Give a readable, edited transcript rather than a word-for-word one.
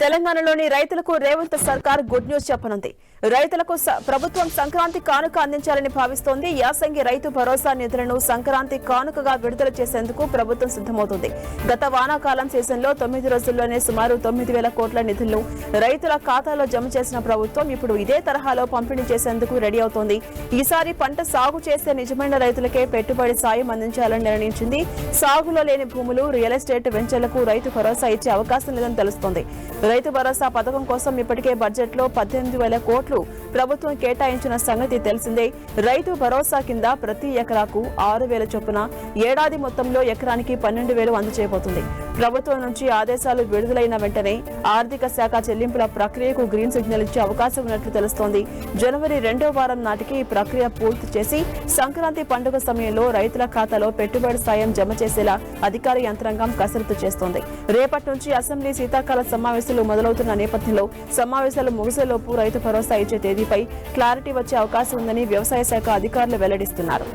తెలంగాణలోని రైతులకు రేవంత్ సర్కార్ గుడ్ న్యూస్ చెప్పనుంది. రైతులకు ప్రభుత్వం సంక్రాంతి కానుక అందించాలని భావిస్తోంది. యాసంగి రైతు భరోసా నిధులను సంక్రాంతి కానుకగా విడుదల చేసేందుకు ప్రభుత్వం సిద్దమవుతుంది. గత వానాకాలం సీజన్లో 9 రోజుల్లోనే సుమారు 9,000 కోట్ల నిధులను రైతుల ఖాతాలో జమ చేసిన ప్రభుత్వం ఇప్పుడు ఇదే తరహాలో పంపిణీ చేసేందుకు రెడీ అవుతోంది. ఈసారి పంట సాగు చేసే నిజమైన రైతులకే పెట్టుబడి సాయం అందించాలని నిర్ణయించింది. సాగులో లేని భూములు, రియల్ ఎస్టేట్ వెంచర్లకు రైతు భరోసా ఇచ్చే అవకాశం లేదని తెలుస్తోంది. రైతు భరోసా పథకం కోసం ఇప్పటికే బడ్జెట్లో 18,000 కోట్లు ప్రభుత్వం కేటాయించిన సంగతి తెలిసిందే. రైతు భరోసా కింద ప్రతి ఎకరాకు 6,000 చొప్పున ఏడాది మొత్తంలో ఎకరానికి 12,000 అందజేయబోతుంది. ప్రభుత్వం నుంచి ఆదేశాలు విడుదలైన వెంటనే ఆర్థిక శాఖ చెల్లింపుల ప్రక్రియకు గ్రీన్ సిగ్నల్ ఇచ్చే అవకాశం ఉన్నట్లు తెలుస్తోంది. జనవరి 2వ వారం నాటికి ఈ ప్రక్రియ పూర్తి చేసి సంక్రాంతి పండుగ సమయంలో రైతుల ఖాతాలో పెట్టుబడి సాయం జమ చేసేలా అధికార యంత్రాంగం కసరత్తు చేస్తోంది. రేపటి నుంచి అసెంబ్లీ శీతాకాల సమావేశాలు మొదలవుతున్న నేపథ్యంలో సమావేశాలు ముగిసేలోపు రైతు భరోసా ఇచ్చే తేదీపై క్లారిటీ వచ్చే అవకాశం ఉందని వ్యవసాయ శాఖ అధికారులు వెల్లడిస్తున్నారు.